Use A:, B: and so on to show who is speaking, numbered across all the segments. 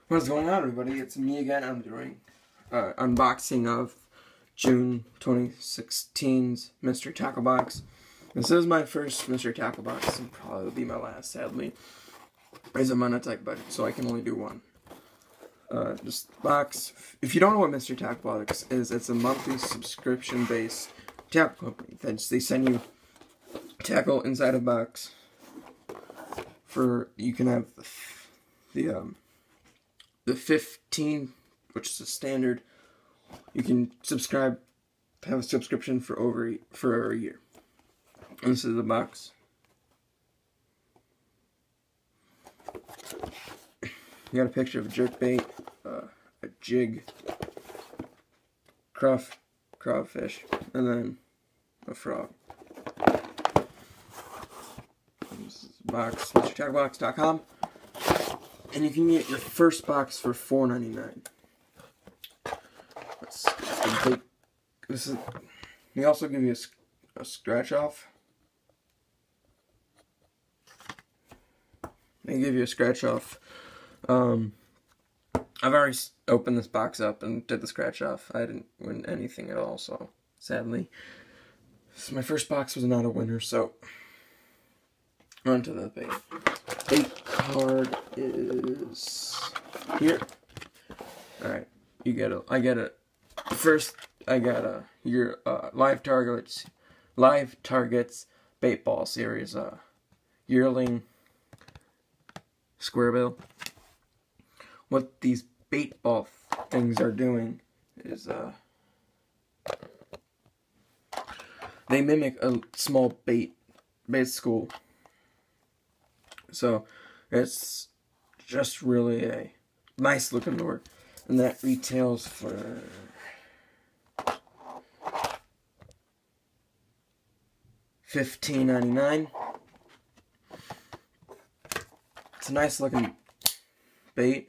A: What's going on, everybody? It's me again. I'm doing unboxing of June 2016's Mystery Tackle Box. This is my first Mystery Tackle Box, and probably will be my last, sadly, as I'm on a tight budget, so I can only do one. Just box. If you don't know what Mystery Tackle Box is, it's a monthly subscription-based tackle company. They send you tackle inside a box. You can have the 15, which is a standard. You can have a subscription for a year. And this is the box. You got a picture of a jerkbait, a jig, crawfish, and then a frog. This is the box, MrTackleBox.com. And you can get your first box for $4.99. They also give you a scratch off. They give you a scratch off. I've already opened this box up and did the scratch off. I didn't win anything at all, so sadly. My first box was not a winner, so on to the bait. Bait card is here. Alright, I get it. First, I got your Live Targets Bait Ball Series yearling square bill. What these bait ball things are doing is they mimic a small bait school. So it's just really a nice looking lure, and that retails for $15.99. It's a nice looking bait.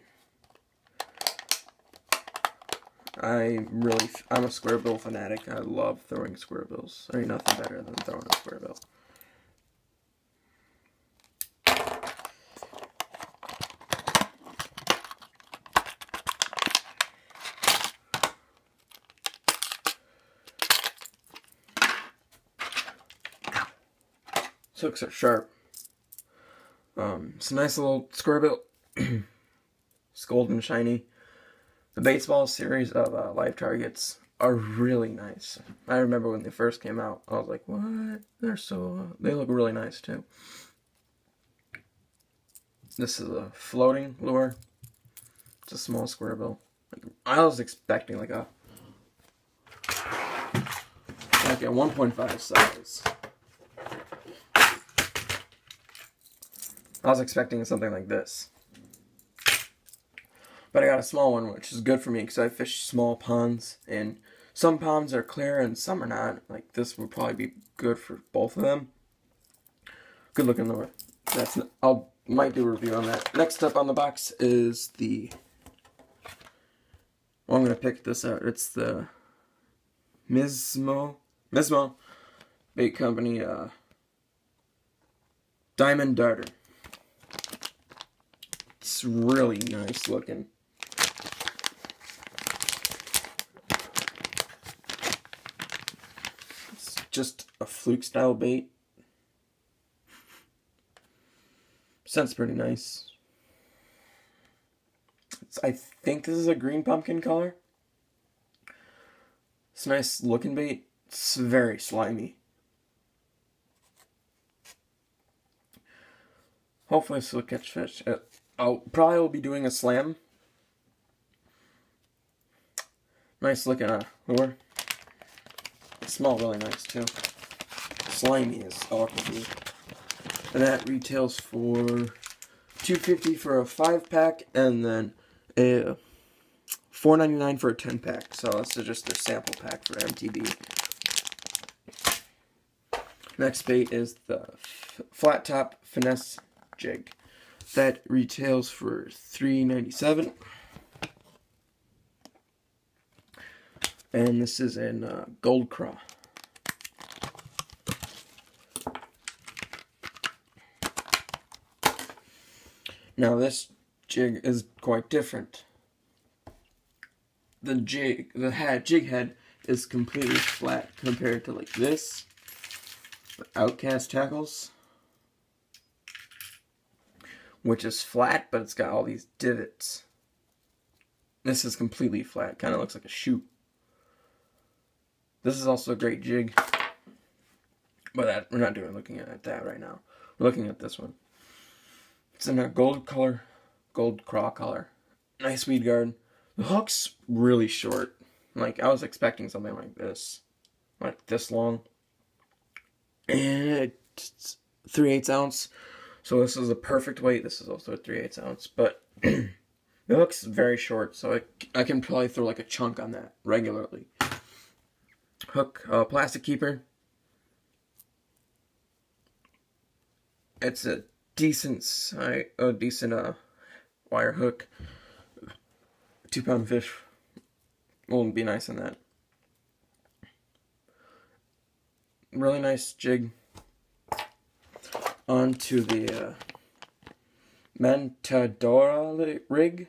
A: I'm a square bill fanatic. I love throwing square bills. There ain't nothing better than throwing a square bill. Hooks are sharp. It's a nice little square bill. It's gold and shiny. The baseball series of Live Targets are really nice. I remember when they first came out, I was like, what? They look really nice too. This is a floating lure. It's a small square bill. I was expecting like a 1.5 size. I was expecting something like this. But I got a small one, which is good for me because I fish small ponds, and some ponds are clear and some are not. Like this would probably be good for both of them. Good looking lure. Might do a review on that. Next up on the box is I'm gonna pick this out. It's the Mismo Bait Company Diamond Darter. It's really nice looking. It's just a fluke style bait. Sounds pretty nice. I think this is a green pumpkin color. It's a nice looking bait. It's very slimy. Hopefully this will catch fish. I'll probably be doing a slam. Nice looking lure. It smells really nice too. Slimy as all can be. And that retails for $2.50 for a 5-pack, and then a $4.99 for a 10-pack. So this is just their sample pack for MTB. Next bait is the Flat Top Finesse Jig. That retails for $3.97. And this is in Gold Craw. Now this jig is quite different. The jig head is completely flat compared to like this, the Outcast tackles, which is flat, but it's got all these divots. This is completely flat, kind of looks like a shoe. This is also a great jig, but we're not looking at that right now. We're looking at this one. It's in a gold color, gold craw color. Nice weed guard. The hook's really short. Like, I was expecting something like this long. And it's 3/8 ounce. So this is a perfect weight. This is also a 3/8 ounce. But the hook's very short, so I can probably throw like a chunk on that regularly. Hook, plastic keeper. It's a decent wire hook. 2-pound fish will be nice in that. Really nice jig. On to the Mentadora rig.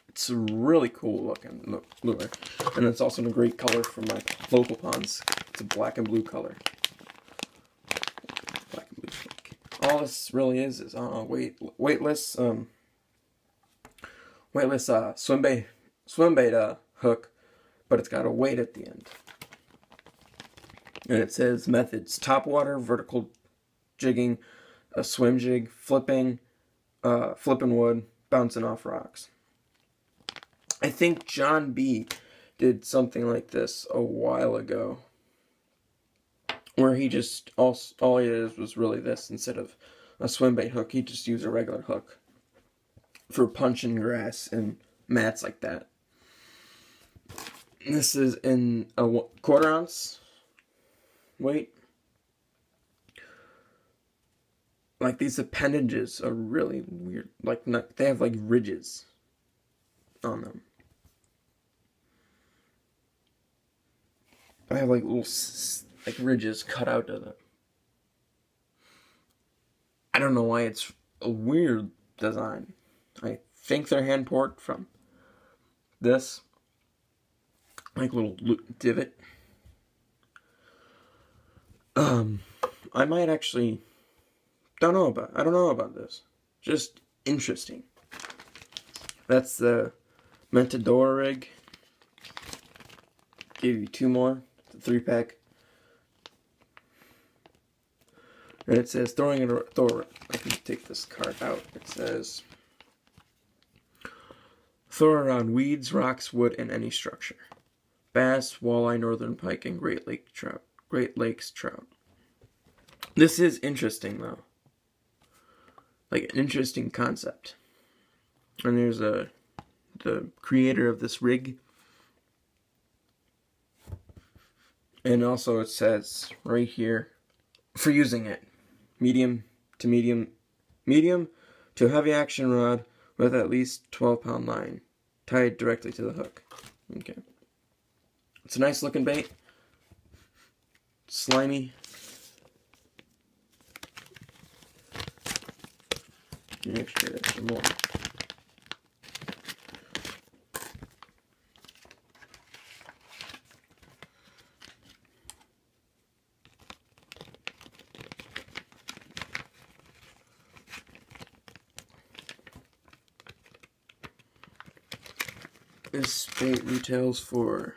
A: It's a really cool looking lure, and it's also in a great color for my local ponds. It's a black and blue color. Black and blue. All this really is weightless swim bait hook, but it's got a weight at the end. And it says methods: top water, vertical jigging, a swim jig, flipping wood, bouncing off rocks. I think John B. did something like this a while ago, where he just, all he did was really this. Instead of a swim bait hook, he just used a regular hook for punching grass and mats like that. This is in a 1/4 ounce weight. Like, these appendages are really weird. Like, they have like ridges on them. I have like little ridges cut out of them. I don't know why it's a weird design. I think they're hand poured from this, like, little divot. I might actually I don't know about this. Just interesting. That's the Mentadora rig. Gave you 2 more. It's a 3-pack. And it says I can take this card out. It says throw around weeds, rocks, wood, and any structure. Bass, walleye, northern pike, and Great Lakes trout. This is interesting though. Like, an interesting concept. And there's the creator of this rig. And also it says right here, for using it, medium to heavy action rod with at least 12-pound line tied directly to the hook. Okay. It's a nice looking bait. Slimy. Make sure there's some more. This bait retails for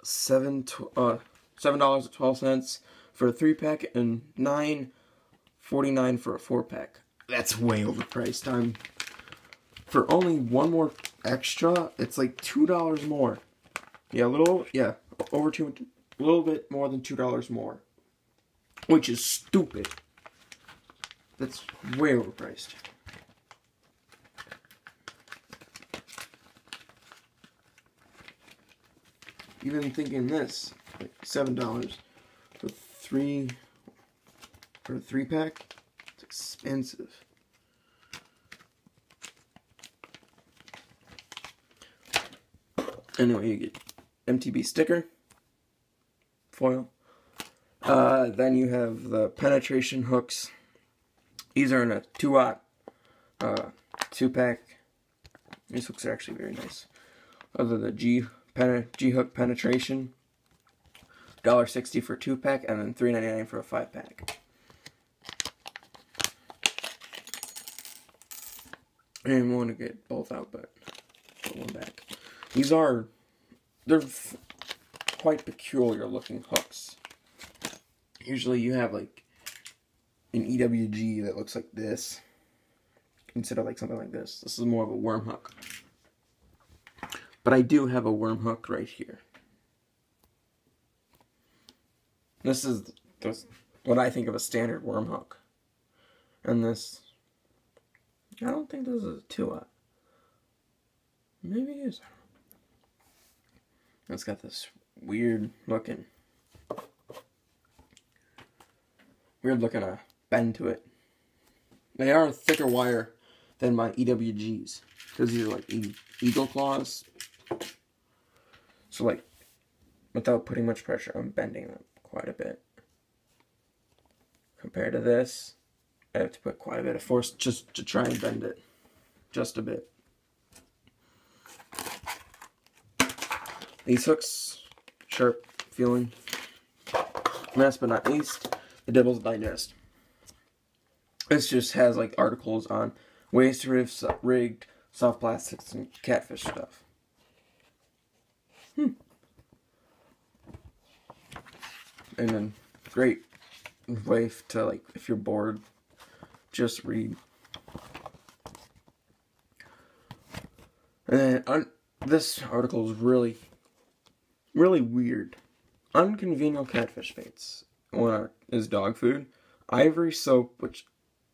A: $7.12 for a 3-pack and $9.49 for a 4-pack. That's way overpriced. For only one more extra, it's like $2 more. Yeah, a little bit more than $2 more, which is stupid. That's way overpriced. Even thinking this, like $7 for a 3-pack, it's expensive. Anyway, you get MTB sticker, foil, Then you have the penetration hooks. These are in a 2-aught 2-pack. These hooks are actually very nice. Other the G-hook penetration. $1.60 for a 2-pack, and then $3.99 for a 5-pack. I didn't want to get both out, but put one back. They're quite peculiar looking hooks. Usually you have like an EWG that looks like this instead of like something like this. This is more of a worm hook. But I do have a worm hook right here. This is what I think of a standard worm hook. And this, I don't think this is a 2-aught. Maybe it is. It's got this weird looking bend to it. They are a thicker wire than my EWGs, because these are like eagle claws. So like, without putting much pressure, I'm bending them quite a bit. Compared to this, I have to put quite a bit of force just to try and bend it. Just a bit. These hooks, sharp feeling. Last but not least, the Devil's Digest. This just has like articles on ways to rig soft plastics and catfish stuff. And then great way to, like, if you're bored, just read. And this article is really weird. Unconventional catfish baits. One is dog food, ivory soap, which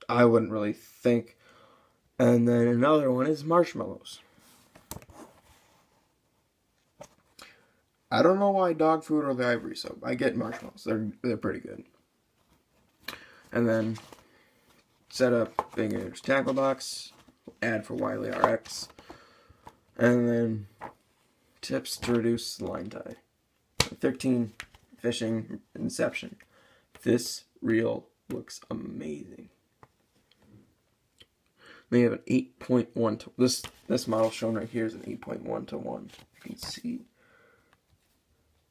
A: I wouldn't really think, and then another one is marshmallows. I don't know why dog food or the ivory soap. I get marshmallows. They're pretty good. And then set up Beginner's Tackle Box, ad for Wiley RX, and then tips to reduce line tie. 13 fishing inception. This reel looks amazing. They have an 8.1 to this model shown right here is an 8.1 to 1. You can see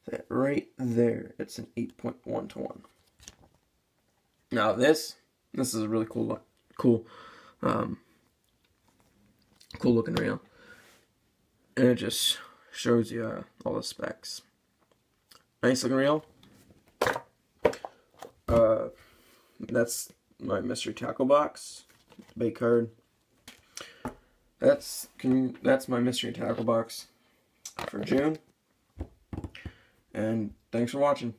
A: that right there. It's an 8.1 to 1. Now this is a really cool looking reel, and it just shows you all the specs. Nice looking reel. That's my mystery tackle box bait card. That's my mystery tackle box for June. And thanks for watching.